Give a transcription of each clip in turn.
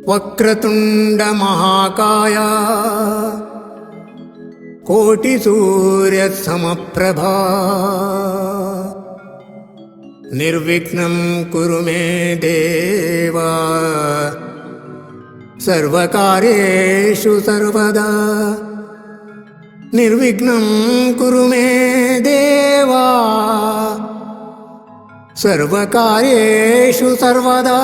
ವಕ್ರತುಂಡ ಮಹಾಕಾಯ ಕೋಟಿ ಸೂರ್ಯ ಸಮಪ್ರಭಾ ನಿರ್ವಿಘ್ನಂ ಕುರು ಮೇ ದೇವ ಸರ್ವಕಾರ್ಯೇಷು ಸರ್ವದಾ ನಿರ್ವಿಘ್ನಂ ಕುರು ಮೇ ದೇವ ಸರ್ವಕಾರ್ಯೇಷು ಸರ್ವದಾ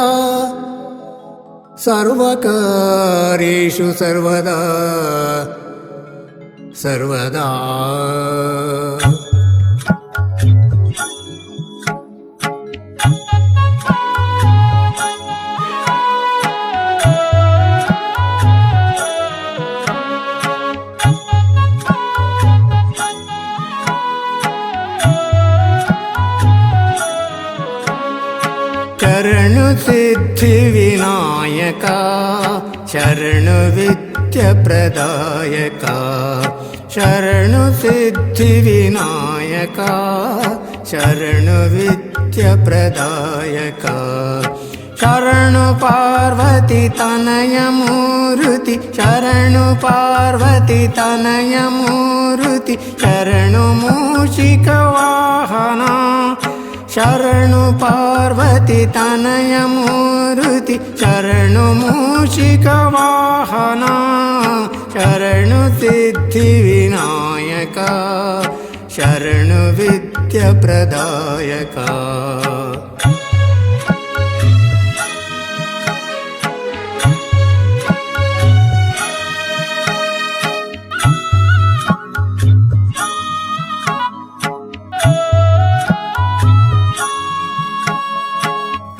ಸರ್ವಕಾರ್ಯೇಷು ಸರ್ವದಾ ಸರ್ವದಾ. ಶರಣು ಸಿದ್ಧಿ ವಿನಾಯಕ ಶರಣು ವಿದ್ಯ ಪ್ರದಾಯಕ ಶರಣು ಸಿದ್ಧಿ ವಿನಾಯಕ ಶರಣು ವಿದ್ಯ ಪ್ರದಾಯಕ ಶರಣು ಪಾರ್ವತಿ ತನಯ ಮೂರುತಿ ಶರಣು ಪಾರ್ವತಿ ತನಯ ಮೂರುತಿ ಶರಣು ಮೂಷಿಕ ವಾಹನ ಶರಣು ಪಾರ್ವತಿ ತನಯ ಮೂರುತಿ ಶರಣು ಮೂಷಿಕ ವಾಹನ ಶರಣು ಸಿದ್ಧಿ ವಿನಾಯಕ ಶರಣು ವಿದ್ಯ ಪ್ರದಾಯಕ.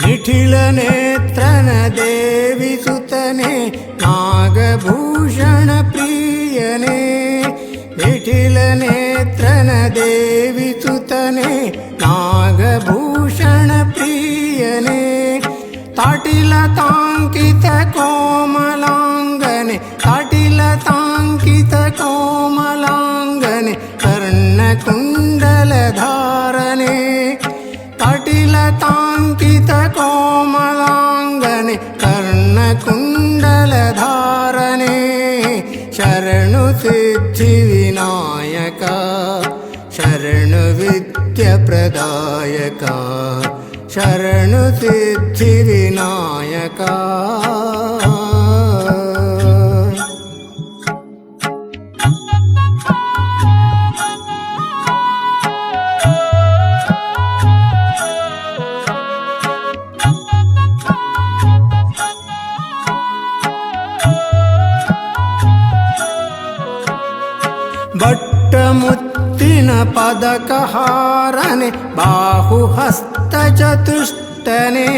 ನಿಖಿಲ ನೇತ್ರನ ದೇವಿ ಸುತನೆ ನಾಗಭೂಷಣ ಪ್ರಿಯನೇ ನಿಖಿಲ ನೇತ್ರನ ದೇವಿ ಸುತನೆ ನಾಗಭೂಷಣ ಪ್ರಿಯನೇ ತಾಟಿಲ ತಾಂಕಿತ ಕೋಮಲಾಂಗನೆ ತಾಟಿಲ ತಾಂಕಿತ ಕೋಮಲಾಂಗನೆ ಕರ್ಣಕುಂಡಲ ಧಾರನೆ ತಾಟಿಲ ತಾಂಕಿತ ಕೋಮಲಾಂಗನೆ ಕರ್ಣಕುಂಡಲ ಧಾರನೆ ಶರಣು ಸಿದ್ಧಿ ವಿನಾಯಕ ಶರಣು ವಿದ್ಯ ಪ್ರದಾಯಕ ಶರಣು ಸಿದ್ಧಿ ವಿನಾಯಕ. ಬಟ್ಟ ಮುತ್ತಿನ ಪದಕ ಹಾರನೆ ಬಾಹುಹಸ್ತ ಚತುಷ್ಟನೆ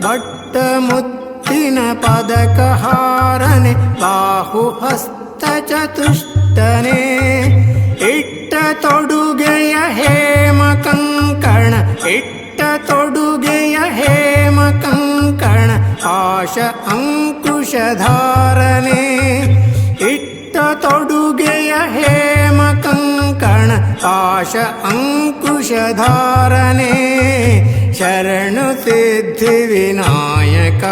ಬಟ್ಟ ಮುತ್ತಿನ ಪದಕ ಹಾರನೆ ಬಾಹುಹಸ್ತ ಚತುಷ್ಟನೆ ಇಟ್ಟ ತೊಡುಗೆಯ ಹೇಮ ಕಂಕಣ ಇಟ್ಟ ತೊಡುಗೆಯ ಹೇಮ ಕಂಕಣ ಆಶ ಅಂಕುಶಧಾರನೆ ಇಟ್ಟ ತೊಡುಗೆಯ ಹೇಮ ಕಂಕಣ ಆಶ ಅಂಕುಶಧಾರನೆ ಶರಣು ಸಿದ್ಧಿ ವಿನಾಯಕ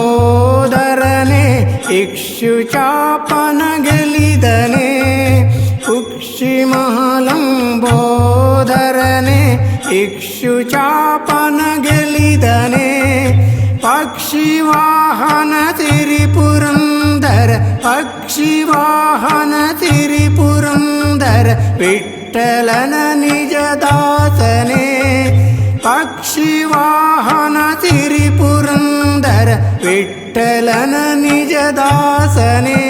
ಕುಕ್ಷಿಮಹಲಂಬೋದರನೆ ಇಕ್ಷುಚಾಪನ ಗೆಲಿದನೆ ಕುಕ್ಷಿಮಹಲಂಬೋದರನೆ ಇಕ್ಷುಚಾಪನ ಗೆಲಿದನೆ ಪಕ್ಷಿವಾಹನ ತಿರಿಪುರಂದರ ಪಕ್ಷಿವಾಹನ ತಿರಿಪುರಂದರ ವಿಠ್ಠಲನ ನಿಜದಾಸನೆ ಪಕ್ಷಿವಾಹನ ತಿರಿಪುರಂದರ ವಿಠ್ಠಲನ ನಿಜದಾಸನೆ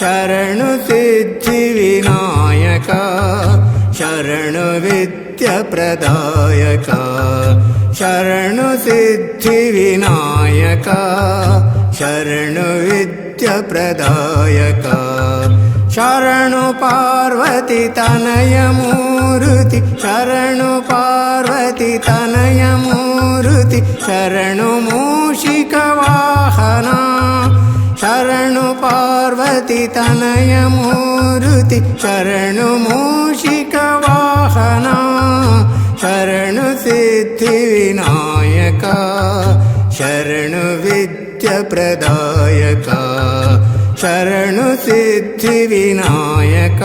ಶರಣು ಸಿದ್ಧಿ ವಿನಾಯಕ ಶರಣು ವಿದ್ಯ ಪ್ರದಾಯಕ ಶರಣು ಸಿದ್ಧಿ ವಿನಾಯಕ ಶರಣು ವಿದ್ಯ ಪ್ರದಾಯಕ ಶರಣು ಪಾರ್ವತಿ ತನಯ ಮೂರುತಿ ಶರಣು ಪಾರ್ವತಿ ತನಯ ಮೂರುತಿ ಶರಣು ಮೂಷಿಕ ವಾಹನ ಶರಣು ಪಾರ್ವತಿ ತನಯ ಮೂರುತಿ ಶರಣು ಮೂಷಿಕ ವಾಹನ ಶರಣು ಸಿದ್ಧಿ ವಿನಾಯಕ ಶರಣು ವಿದ್ಯ ಪ್ರದಾಯಕ ಶರಣು ಸಿದ್ಧಿ ವಿನಾಯಕ